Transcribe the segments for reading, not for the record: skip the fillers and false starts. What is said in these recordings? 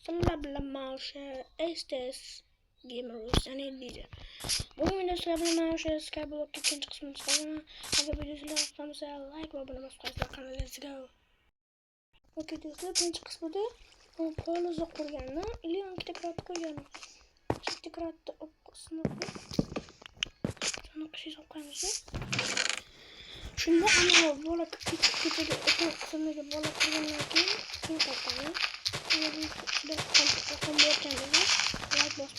Sizlerle birlikte Estes Gamers yani diyeceğim. Bugün videoda sizlerle birlikte Skyblock ikinci kısmını çıkaracağım. Eğer videoyu like ve abone olmayı kanala let's go. Bu videoda birinci kısmında Poloz'u kurganını или Antikratt'ı kurganını. Antikratt'ı sınıfı. Sana kişi koymuş. Şimdi ana böyle küçük kısımdaki böyle kurganlarken kim kapanıyor? Şurada kombo kendini like boss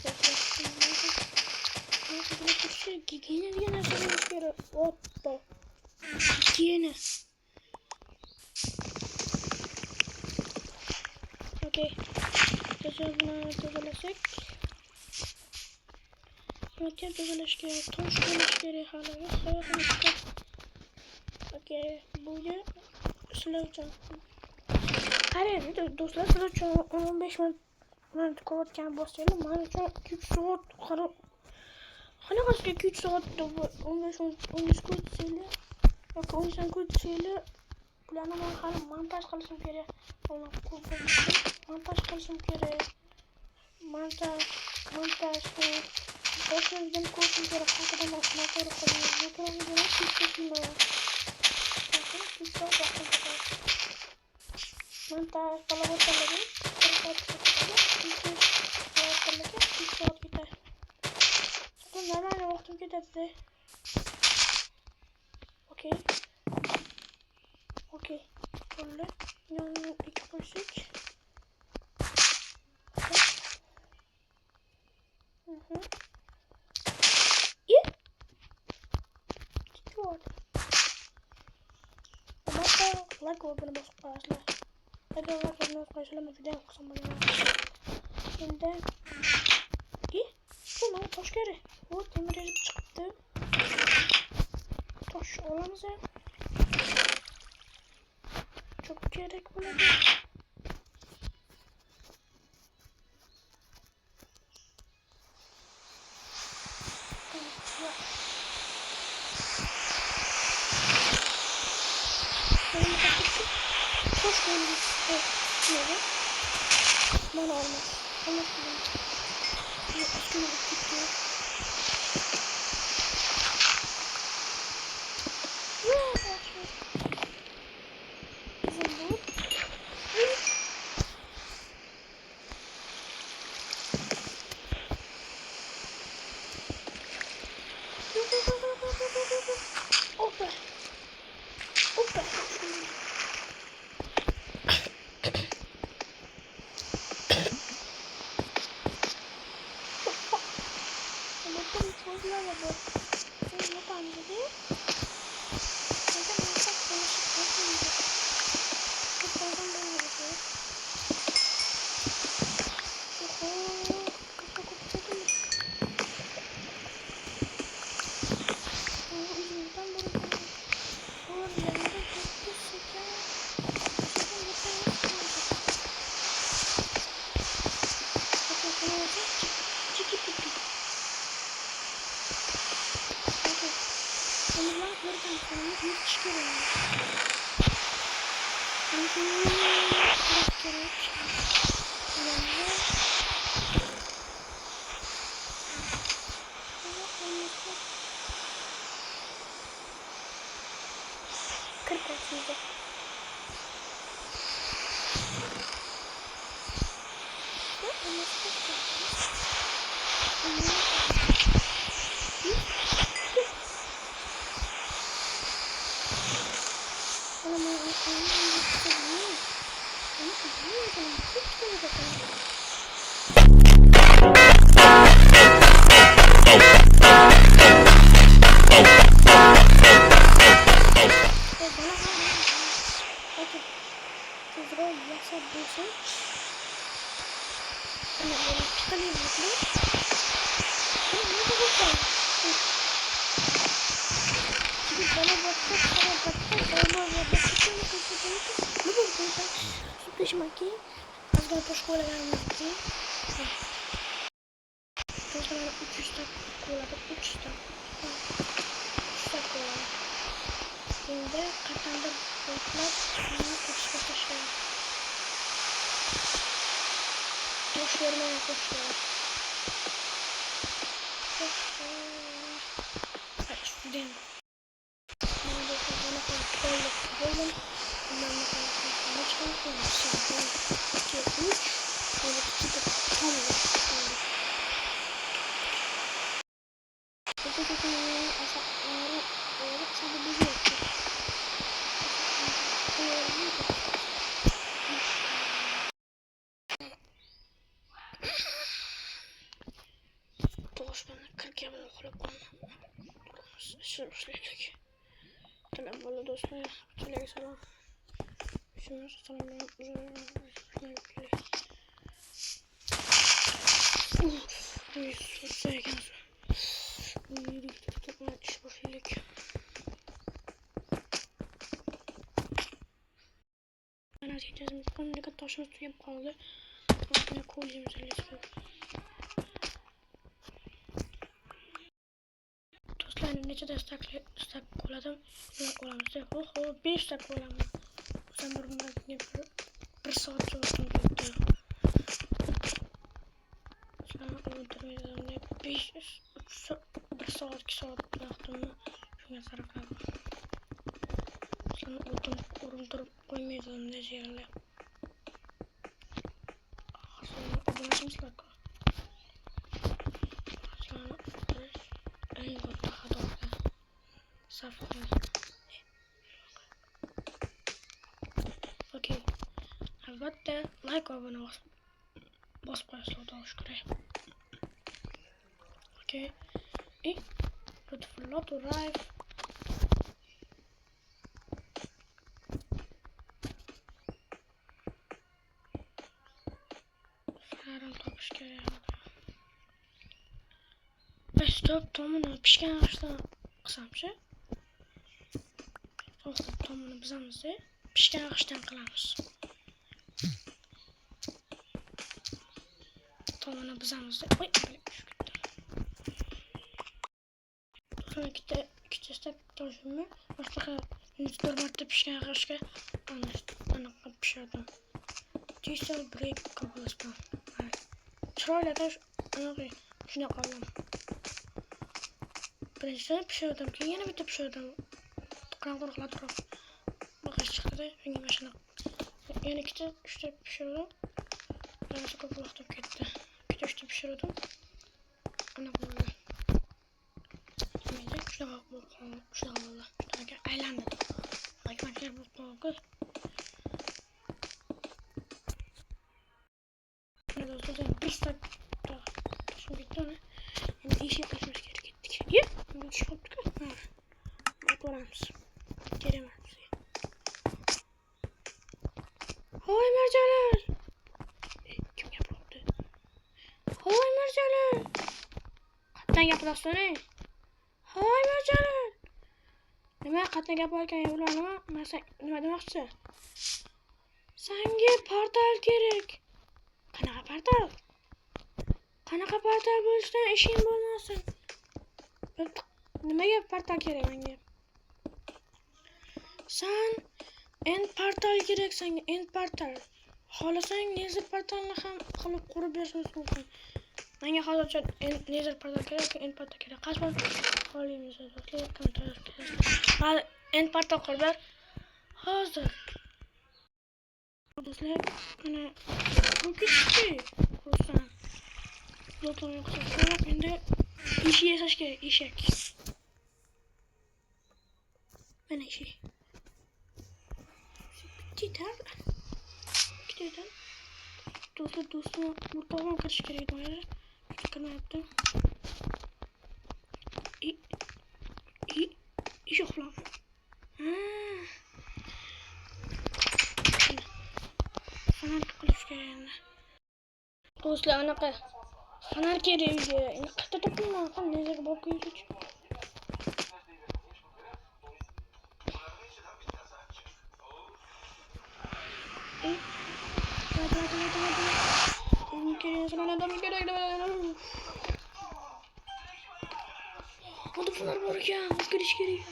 gene sonra hoppa gene okey tezeleşek okey tezeleşke toş tezeleşke hala okey burada slow hayır dostlar slow 15 minut kovarken basıyorum bana çok 2 saat karı hani kaç 2 saat 15 kod söyle yok 10 kod söyle planıma hala montaj kılışım gerek ona montaj kılışım gerek montaj başka bir kurşun gerek hakikaten motor koyuyor motor gerek hiç var hiç montaj kalabalıkları Nerede vaktim giderdi? Okey. Böyle. Yani 2 İyi. Çıkıyor. Ama da like oldu bana basıp başla. Hadi like oldu başlama video kısmı bana. Şimdi. İyi. Tamam hoş geldin. Bu demir çıktı. Toş olamaz ya. Çok gerek buna bir. Toş geldi. Evet. Bana olmaz. Olmaz mı? Yok aşkına bak gitti. Aqui, as gatas colegas aqui. Então, o está colado, o está colado. Şimdi katanda boyutlar, bunu kaçta. Boş vermeye koşuyor. Hadi şuradan. Neredeyse bana koyduk. Buldum. Bundan ne kadar ne çıkartıyorum? Şimdi 2, 3. Evet, 2 de tam olarak. Bu kutunun asakları olarak sadece bizi yapıyor. Boş bana 40 yapın okulup bana. Sürmüşlük. Selam bana dostlar. Selam selam. Şunu tutalım. Ben açacağız. Ben ne kadar taşını tuyup kaldı. Altına koyacağım özellikle. Dostlar nece destek koladım. Bunu kolamızda. Oho 5 dakika kolamda. Sanırım ben bir saat çalıştım gitti. Sana unutmayacağım ne 1 saat 2 saat bıraktım mı? Şuna sarıklar. Sana unutturup koymayacağım ne şeylerle. Sonra abonlaşmışlar ki. Sonra en kötü kadar saflıklar. Okey. Albatta like abone basıp koyasın da hoş göre. Okey. Beautiful lot arrive. Ferhan topuş göre. Stop tomunu pişken ağaçtan kısamcı. Tomunu bizamızı pişken ağaçtan kılamız. Tomunu bizamızı. Oy böyle sonra iki step dönüşümü başka durmakta pişken ağaçta anlıkla pişirdim. Diesel break kabul spam. Şöyle de şuna kaldım. Birinci pişirdim ki yeni bir de pişirdim. Karanlıkla durup bakış çıktı da rengi başına. Yani 2'de 3'te pişirdim. Birazcık kapılaktım gitti. 2'de 3'te pişirdim. Ana böyle. Neyse şuna bakalım. Şuna bakalım. Şuna aylandım. Makineler bu kız. Ne oldu da bir saat daha. Şimdi bitti ona. Yani iş yapmamız gerekti. Ya? Bu iş yaptık. Ha. Bak oramız. Gelemez. Hay merceler. Kim yapıldı? Hay merceler. Kattan yapılasın he. Hay merceler. Nima kattan yaparken yapılanma? Mesela nima demoqchi? Senga portal kerak. Qanaqa portal? Qanaqa portal bo'lishdan ishing bo'lmasin. Nimaga portal kerak menga? Sen end portal kerak senga, end portal. Xohlasang nether portalni ham qilib qurib berishimiz mumkin. Menga hozircha nether portal kerak, end portal kerak. Qachon qo'yamiz do'stlar? Kommentarlar. End portal qurib ber. Hozir. Do'stlar, mana bu kichik kursan. Do'stlar yo'qsa, endi ish yasash kerak, eshak. Mana ishi. Gitar. Gitar. Do'stlar, mutfağıma karış kerak edi. Çıkarma yaptım. İş yok lan. Fener kılıç kerak. Do'stlar, anaqa fener kerak. Endi qayerda topaman? Qani nezarga borib qo'yish. Hadi bunlar var ya, giriş geri.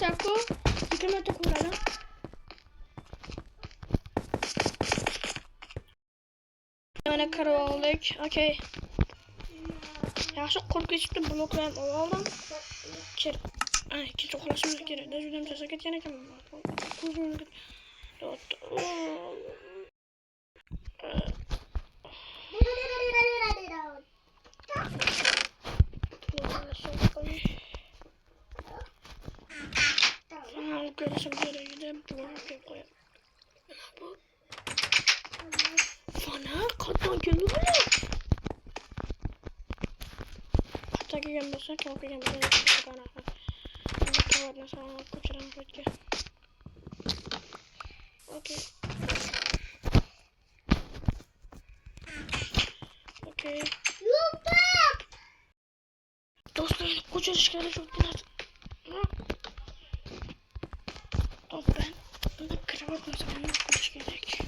Sakko. 2 metre kullanalım. Yana kara aldık. Okey. Yaxshi qo'rqinchli bloklarni oldim. Ay, ikinci uxlashimiz kerak. Juda charchab ketgan ekanman. Ko'zimga görüşüm gereğinde blok koyalım. Bu Fana katman geliyor mu? Hatta gelmezse çok gelmezse çok bana. Kavatla sana koçaran koçke. Okey. Okey. Dostlarım koçar işgali çok biraz. Ben kravat mesela koç gerek.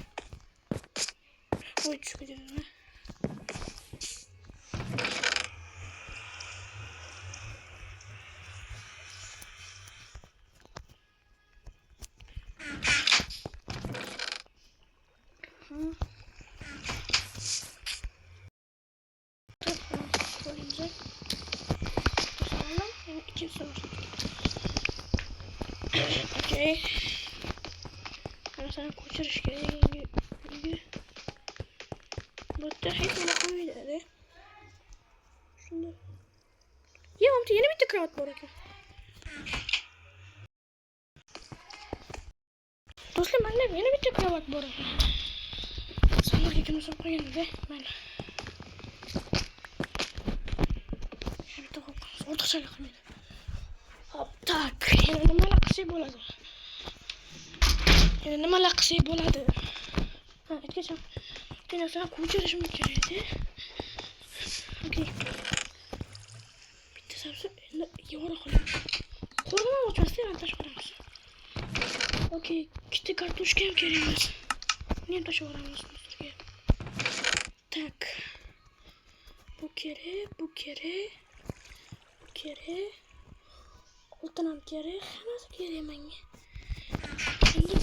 Bu üç gidiyor mu? Koyunca sağlam iki soru. Okey. Ben sana koçarış gereği bu da hiç bana koyuyor dedi. Şunu ya amca yeni bitti kravat bu arada. Dostum annem yeni bitti kravat bu arada. Sana yıkını sokma yanında ben. Hem de ortaça yakın. Hop tak. Yani nima alakası bo'ladi? Yani nima alakası bo'ladi? Ha, aytgacha. Keyin sana ko'chirishim kerak edi. Okey. Bitta sabzi endi yora qo'yib. Qo'rg'on ochmasdan yana tashqaramiz. Okey, ikkita kartoshka ham kerak emas. Nima tashlaveramiz bizga? Tak. Bu kerak, bu kerak. Bu kerak. Oltin ham kerak, hammasi kerak menga. Endi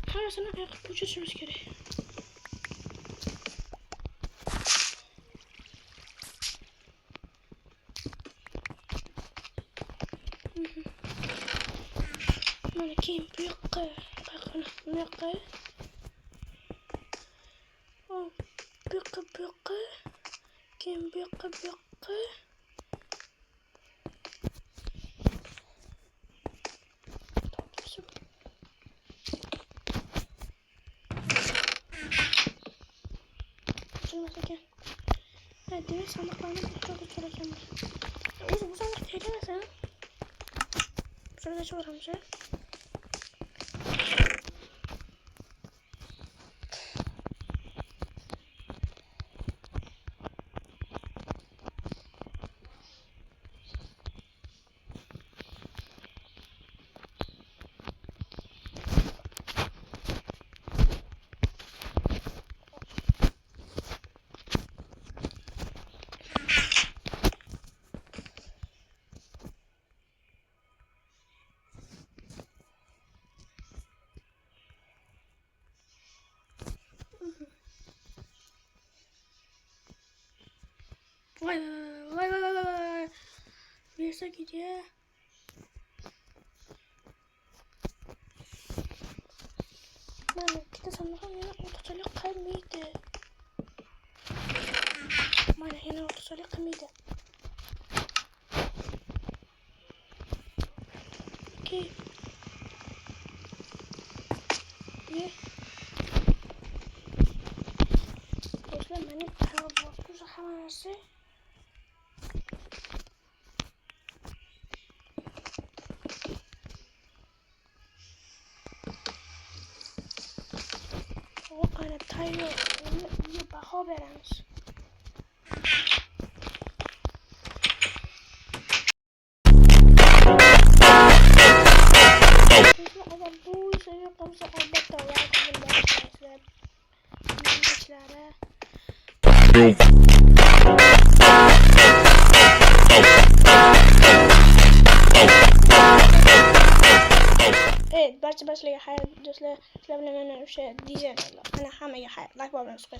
bu hammasini qayerga ko'chirishimiz kerak. Mana keyin bu yoqqa, bu yoqqa. Bu yoqqa. Keyin bu yoqqa. Evet, demek sandıklarını çok uçuracağım. Bu sandık eylemesen. Şurada çoğuramız ya. Vay. Birisi gidiyor. Mana ikkita sandiqam yana o'rtacha qilmaydi. Mana yana o'rtacha qilmaydi. Okey. Ne? Do'stlar, mana bu hammasi ana tayyor. Uni baho beramiz. Agar bu ishga yoqsa albatta like bildirsizlar. Menimcha barcha hayat do'stlar, sizlar bilan mana o'sha dizaynerlar. Mana hammaga hayat. Like bo'lmaysiz.